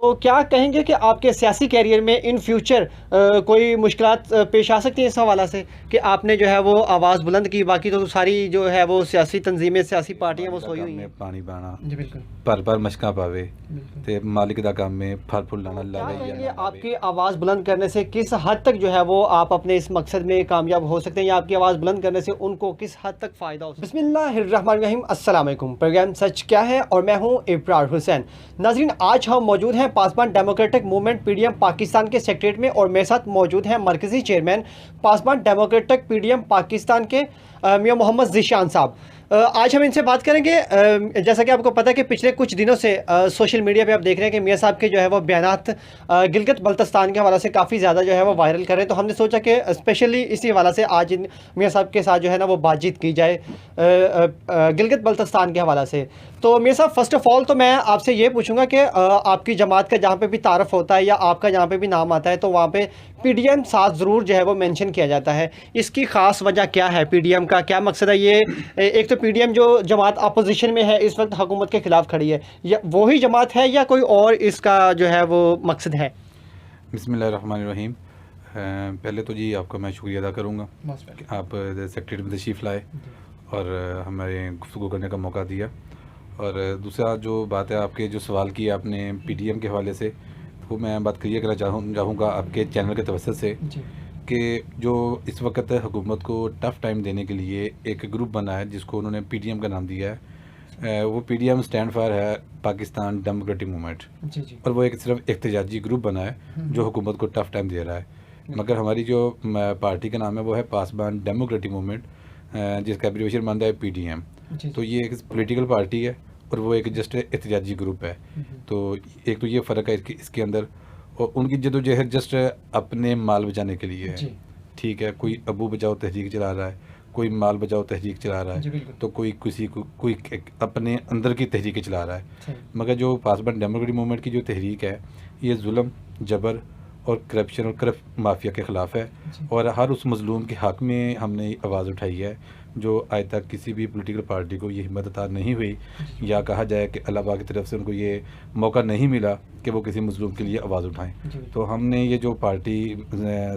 तो क्या कहेंगे कि आपके सियासी कैरियर में इन फ्यूचर कोई मुश्किलात पेश आ सकती हैं इस हवाला से कि आपने जो है वो आवाज़ बुलंद की, बाकी तो सारी जो है वो सियासी तंजीमें, सियासी पार्टियां वो मालिक दा सोई काम हुई में हैं। पानी पाना जी बिल्कुल। भर भर मशकां पावे बिल्कुल। ते मालिक दा काम में फल फूल लाना तो क्या लावे या कहेंगे ना लावे। आपकी आवाज़ बुलंद करने से किस हद तक जो है वो आप अपने इस मकसद में कामयाब हो सकते हैं, या आपकी आवाज़ बुलंद करने से उनको किस हद तक फ़ायदा हो सकता है? बिस्मिल्लाहिर्रहमानिर्रहीम, अस्सलाम वालेकुम। प्रोग्राम सच क्या है और मैं हूं इब्रार हुसैन। नाज़रीन, आज हम मौजूद हैं पासवान डेमोक्रेटिक मूवमेंट पीडीएम पाकिस्तान के सेक्रेटरीट में, और मेरे साथ मौजूद हैं मरकज़ी चेयरमैन पासवान डेमोक्रेटिक पीडीएम पाकिस्तान के मियां मोहम्मद ज़ीशान साहब। आज हम इनसे बात करेंगे। जैसा कि आपको पता है कि पिछले कुछ दिनों से सोशल मीडिया पे आप देख रहे हैं कि मियां साहब के जो है वो बयानात गिलगित बल्तिस्तान के हवाले से काफ़ी ज़्यादा जो है वो वायरल कर रहे हैं। तो हमने सोचा कि स्पेशली इसी हवाले से आज इन मियां साहब के साथ जो है ना वो बातचीत की जाए गिलगित बल्तिस्तान के हवाले से। तो मियां साहब, फ़र्स्ट ऑफ़ ऑल तो मैं आपसे ये पूछूंगा कि आपकी जमात का जहाँ पे भी तारफ़ होता है या आपका जहाँ पे भी नाम आता है तो वहाँ पे पीडीएम साथ ज़रूर जो है वो मेंशन किया जाता है। इसकी ख़ास वजह क्या है? पीडीएम का क्या मकसद है? ये एक तो पीडीएम जो जमात अपोजिशन में है इस वक्त, हुकूमत के ख़िलाफ़ खड़ी है, या वही जमात है या कोई और इसका जो है वो मकसद है? बिस्मिल्लाहिर्रहमानिर्रहीम। पहले तो जी आपका मैं शुक्रिया अदा करूँगा कि आप सेक्रेटरी में तशरीफ़ लाए और हमें गुफ्तगू करने का मौका दिया। और दूसरा जो बात है, आपके जो सवाल किए आपने पीडीएम के हवाले से, वो मैं बात क्लियर करना चाहूँगा आपके चैनल के तवज्जुह से कि जो इस वक्त हुकूमत को टफ़ टाइम देने के लिए एक ग्रुप बना है जिसको उन्होंने पीडीएम का नाम दिया है। वो पीडीएम स्टैंड फॉर है पाकिस्तान डेमोक्रेटिक मूवमेंट। जी। और वो एक सिर्फ एहतजाजी ग्रुप बना है जो हुकूमत को टफ़ टाइम दे रहा है। मगर हमारी जो पार्टी का नाम है वो है पासवान डेमोक्रेटिक मूवमेंट, जिसका एब्रीविएशन बनता है पीडीएम। तो ये एक पॉलिटिकल पार्टी है और वो एक जस्ट एहतजाजी ग्रुप है। तो एक तो ये फ़र्क है इसके अंदर। और उनकी जदोजहद जस्ट अपने माल बचाने के लिए है। ठीक है, कोई अबू बचाओ तहरीक चला रहा है, कोई माल बचाओ तहरीक चला रहा है, तो कोई किसी को कोई अपने अंदर की तहरीकें चला रहा है। मगर जो पासवान डेमोक्रेटिक मूवमेंट की जो तहरीक है, ये जुल्म, जबर और करप्शन और करप्ट माफिया के ख़िलाफ़ है। और हर उस मज़लूम के हक़ में हमने आवाज़ उठाई है जो आज तक किसी भी पॉलिटिकल पार्टी को ये हिम्मत अता नहीं हुई, या कहा जाए कि अल्लाह पाक की तरफ से उनको ये मौका नहीं मिला कि वो किसी मज़लूम के लिए आवाज़ उठाएं। तो हमने ये जो पार्टी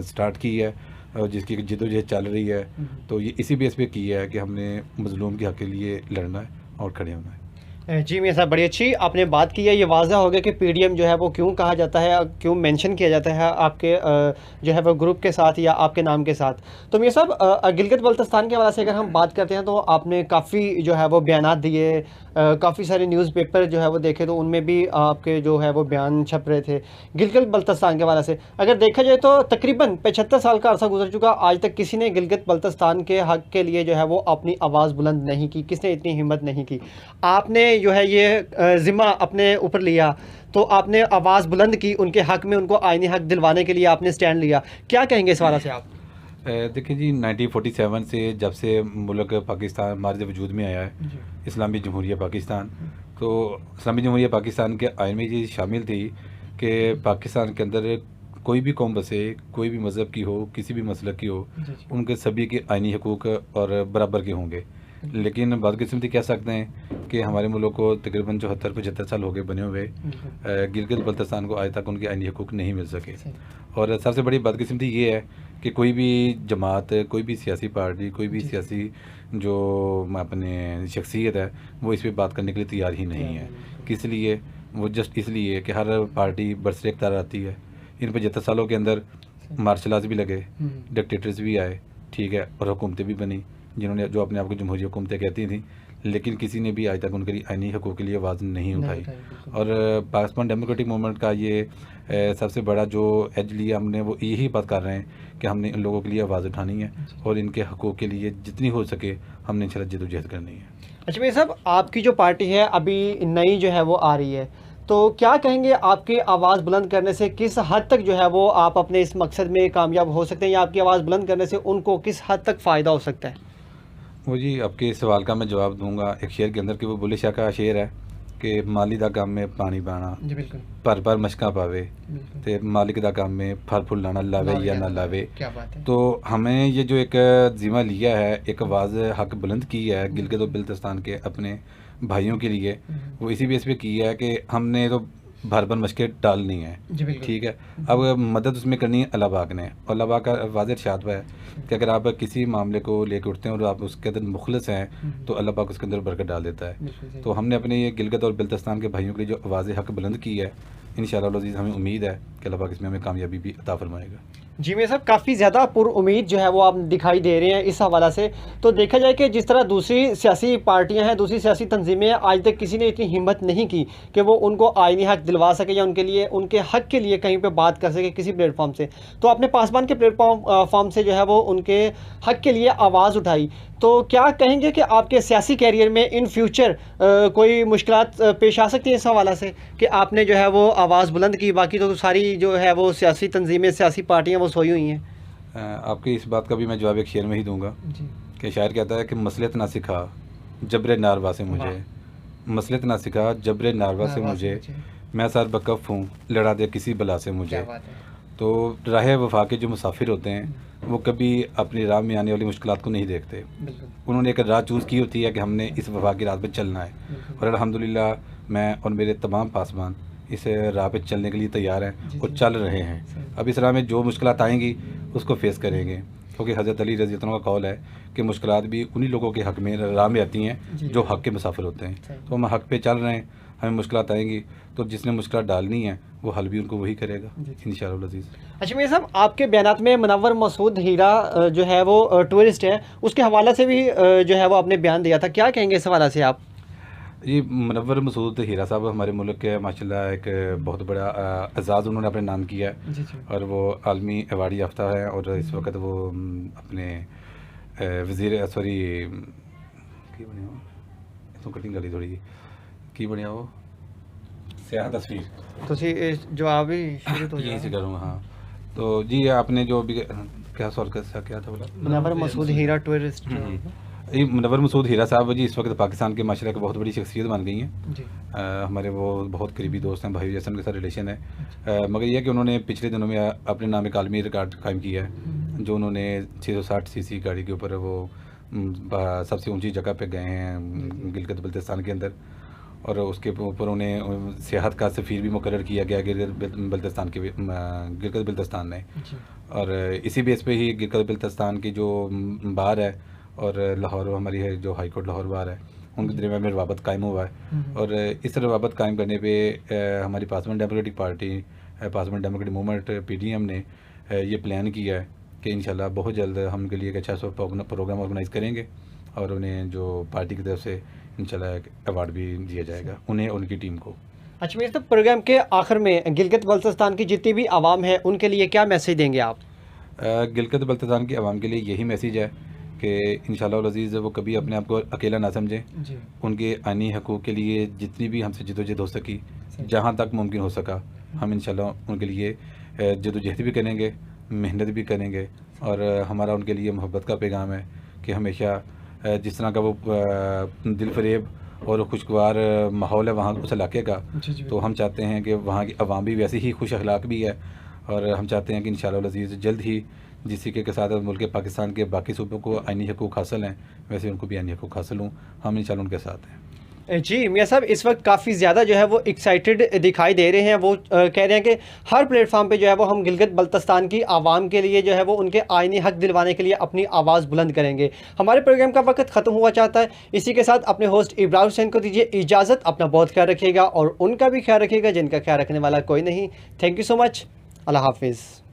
स्टार्ट की है और जिसकी जदोजहद चल रही है, तो ये इसी बेस पे की है कि हमने मज़लूम के हक़ के लिए लड़ना है और खड़े होना है। जी मियां साहब, बड़ी अच्छी आपने बात की है। ये वाज़ा हो गया कि पीडीएम जो है वो क्यों कहा जाता है, क्यों मेंशन किया जाता है आपके जो है वो ग्रुप के साथ या आपके नाम के साथ। तो मियां साहब, गिलगित बल्तिस्तान के हवाले से अगर हम बात करते हैं तो आपने काफ़ी जो है वो बयानात दिए, काफ़ी सारे न्यूज़पेपर जो है वो देखे तो उनमें भी आपके जो है वो बयान छप रहे थे गिलगित बल्तिस्तान के हवाले से। अगर देखा जाए तो तकरीबन 75 साल का अरसा गुजर चुका, आज तक किसी ने गिलगित बल्तिस्तान के हक़ के लिए जो है वो अपनी आवाज़ बुलंद नहीं की, किसने इतनी हिम्मत नहीं की। आपने जो है ये ज़िम्मा अपने ऊपर लिया, तो आपने आवाज़ बुलंद की उनके हक़ में, उनको आईनी हक़ दिलवाने के लिए आपने स्टैंड लिया। क्या कहेंगे इस हवाले से आप? देखिए जी, 1947 से जब से मुल्क पाकिस्तान हमारे वजूद में आया है, इस्लामी जमहूरिया पाकिस्तान, तो इस्लामी जमहूरिया पाकिस्तान के आइन में ये शामिल थी कि पाकिस्तान के अंदर कोई भी कौम बसे, कोई भी मज़हब की हो, किसी भी मसलक की हो, उनके सभी के आइनी हकूक़ और बराबर के होंगे। लेकिन बदकिस्मती कह सकते हैं कि हमारे मुल्क को तकरीबन 74-75 साल हो गए बने हुए, गिलगित बल्तिस्तान को आज तक उनके आइनी हकूक़ नहीं मिल सके। और सबसे बड़ी बदकिस्मती ये है कि कोई भी जमात, कोई भी सियासी पार्टी, कोई भी सियासी जो अपने शख्सियत है, वो इस पर बात करने के लिए तैयार ही नहीं है। किस लिए? वो जस्ट इसलिए कि हर पार्टी बरसरे इख्तियार आती है। इन 75 सालों के अंदर मार्शल आर्ट्स भी लगे, डिक्टेटर्स भी आए, ठीक है, और हुकूमतें भी बनी जिन्होंने जो अपने आप को जमहूरी हुकूमतें कहती थी, लेकिन किसी ने भी आज तक उनके लिए आइनी हकूक़ के लिए आवाज़ नहीं उठाई। और पाकिस्तान डेमोक्रेटिक मूवमेंट का ये सबसे बड़ा जो एज लिया हमने, वो यही बात कर रहे हैं कि हमने इन लोगों के लिए आवाज़ उठानी है और इनके हकूक़ के लिए जितनी हो सके हमने इंशाल्लाह जद्दोजहद करनी है। अच्छा भाई साहब, आपकी जो पार्टी है अभी नई जो है वो आ रही है, तो क्या कहेंगे आपकी आवाज़ बुलंद करने से किस हद तक जो है वो आप अपने इस मकसद में कामयाब हो सकते हैं, या आपकी आवाज़ बुलंद करने से उनको किस हद तक फ़ायदा हो सकता है? वो जी आपके सवाल का मैं जवाब दूंगा एक शेर के अंदर कि वो बुल्ले शाह का शेर है कि माली दा काम में पानी पाना भर भर मशकां पावे ते मालिक दा काम में फल फूल लाना लावे या ना लावे। क्या बात है। तो हमें ये जो एक ज़िम्मा लिया है, एक आवाज़ हक बुलंद की है गिलगित और बल्तिस्तान के अपने भाइयों के लिए, वो इसी बेस पे की है कि हमने तो भर भर मशकें डालनी है, ठीक है। अब मदद उसमें करनी है अल्लाह पाक ने, और अल्लाह पाक का वाज़ेह इरशाद है कि अगर आप किसी मामले को लेकर उठते हैं और आप उसके अंदर मुखलिस हैं तो अल्लाह पाक उसके अंदर बरकत डाल देता है। तो हमने अपने ये गिलगित और बल्तिस्तान के भाइयों के लिए जो आवाज़ हक बुलंद की है, इंशाअल्लाह अज़ीज़ हमें उम्मीद है कि अल्लाह पाक इसमें हमें कामयाबी भी अता फरमाएगा। जी मेरे साहब, काफ़ी ज़्यादा पुरुम्मीद जो है वो आप दिखाई दे रहे हैं इस हवाला से। तो देखा जाए कि जिस तरह दूसरी सियासी पार्टियां हैं, दूसरी सियासी तंजीमें हैं, आज तक किसी ने इतनी हिम्मत नहीं की कि वो उनको आईनी हक दिलवा सके या उनके लिए, उनके हक के लिए कहीं पे बात कर सके किसी प्लेटफॉर्म से। तो आपने पासबान के प्लेटफॉर्म से जो है वो उनके हक के लिए आवाज़ उठाई। तो क्या कहेंगे कि आपके सियासी कैरियर में इन फ्यूचर कोई मुश्किलात पेश आ सकती है इस हवाला से कि आपने जो है वो आवाज़ बुलंद की, बाकी तो सारी जो है वो सियासी तंजीमें, सियासी पार्टियां वो सोई हुई हैं? आपकी इस बात का भी मैं जवाब एक शेर में ही दूंगा कि शायर कहता है कि मसलत ना सिखा जबरे नारवा से मुझे, मसलत ना सिखा जबरे नारवा से मुझे, मैं सर बकफ हूँ लड़ा दे किसी बला से मुझे। तो राह वफा के जो मुसाफिर होते हैं वो कभी अपनी राह में आने वाली मुश्किलात को नहीं देखते। उन्होंने एक राह चूज़ की होती है कि हमने इस वफा की राह पे चलना है, और अल्हम्दुलिल्लाह मैं और मेरे तमाम पासबान इस राह पे चलने के लिए तैयार हैं और चल रहे हैं। अब इस राह में जो मुश्किलात आएंगी उसको फेस करेंगे, क्योंकि हज़रत अली रज़ी अल्लाह का कौल है कि मुश्किलात भी उन्हीं लोगों के हक़ में राह में आती हैं जो हक़ के मुसाफिर होते हैं। तो हम हक़ पे चल रहे हैं, हमें मुश्किलात आएंगी तो जिसने मुश्किलात डालनी है वो हल भी उनको वही करेगा इंशाअल्लाह अज़ीज़। अच्छा मेरे साहब, आपके बयानात में मुनव्वर मसूद हीरा जो है वो टूरिस्ट है, उसके हवाले से भी जो है वो आपने बयान दिया था, क्या कहेंगे इस हवाले से आप? जी, मुनव्वर मसूद हीरा साहब हमारे मुल्क के माशाल्लाह एक बहुत बड़ा एजाज़ उन्होंने अपने नाम किया है, और वो आलमी अवार्ड याफ्ता है, और इस वक्त वो अपने वज़ीर सॉरी की बने हो तो कटिंग करी थोड़ी की बने हो सियाह तस्वीर तो जवाब ही शुरू तो यही से करूँगा। हाँ, तो जी आपने जो भी क्या सवाल क्या था बोला? मुनव्वर मसूद हीरा टूरिस्ट। ये मुनव्वर मसूद हीरा साहब जी इस वक्त पाकिस्तान के माशाल्लाह की बहुत बड़ी शख्सियत बन गई हैं। हमारे वो बहुत करीबी दोस्त हैं, भाई जैसे उनके साथ रिलेशन है। मगर यह कि उन्होंने पिछले दिनों में अपने नाम एक आलमी रिकॉर्ड कायम किया है, जो उन्होंने 660 सीसी गाड़ी के ऊपर वो सबसे ऊंची जगह पे गए हैं गिलगित बल्तिस्तान के अंदर, और उसके ऊपर उन्हें सियाहत का सफ़ीर भी मुकर्रर किया गया गिलगित बल्तिस्तान में। और इसी बेस पे ही गिलगित बल्तिस्तान की जो बार है और लाहौर हमारी है जो हाई कोर्ट लाहौर बार है, उनके दरमियान में रवाबत कायम हुआ है। और इस रवाबत कायम करने पे हमारी Paswan democratic party, Paswan democratic movement PDM ने ये प्लान किया है कि इंशाल्लाह बहुत जल्द हम उनके लिए एक अच्छा सा प्रोग्राम ऑर्गेनाइज़ करेंगे, और उन्हें जो पार्टी की तरफ से इंशाल्लाह एक अवार्ड भी दिया जाएगा उन्हें और उनकी टीम को। अच्छा मेरे साहब, प्रोग्राम के आखिर में गिलगित बल्तिस्तान की जितनी भी आवाम है उनके लिए क्या मैसेज देंगे आप? गिलगित बल्तिस्तान की आवाम के लिए यही मैसेज है कि इंशाअल्लाह अज़ीज़ वो कभी अपने आप को अकेला ना समझें। उनके आईनी हकूक़ के लिए जितनी भी हमसे जदोजहद हो सकी, जहाँ तक मुमकिन हो सका, हम इंशाअल्लाह उनके लिए जदोजहद भी करेंगे, मेहनत भी करेंगे। और हमारा उनके लिए मोहब्बत का पैगाम है कि हमेशा जिस तरह का वो दिल फरेब और खुशगवार माहौल है वहाँ उस इलाके का, तो हम चाहते हैं कि वहाँ की आवाम भी वैसे ही खुश अखलाक भी है, और हम चाहते हैं कि इंशाअल्लाह अज़ीज़ जल्द ही जिस तरीके के साथ मुल्क पाकिस्तान के बाकी सूबों को आईनी हकूक़ हासिल हैं, वैसे उनको भी आईनी हकूक़ हासिल हों, हम इंशाअल्लाह उनके साथ हैं। जी मियाँ साहब, इस वक्त काफ़ी ज़्यादा जो है वो एक्साइटेड दिखाई दे रहे हैं। वो कह रहे हैं कि हर प्लेटफॉर्म पे जो है वो हम गिलगित बल्तिस्तान की आवाम के लिए जो है वो उनके आईनी हक दिलवाने के लिए अपनी आवाज़ बुलंद करेंगे। हमारे प्रोग्राम का वक्त ख़त्म हुआ चाहता है। इसी के साथ अपने होस्ट इब्राहिम हुसैन को दीजिए इजाज़त। अपना बहुत ख्याल रखिएगा और उनका भी ख्याल रखिएगा जिनका ख्याल रखने वाला कोई नहीं। Thank you so much. अल्लाह हाफिज़।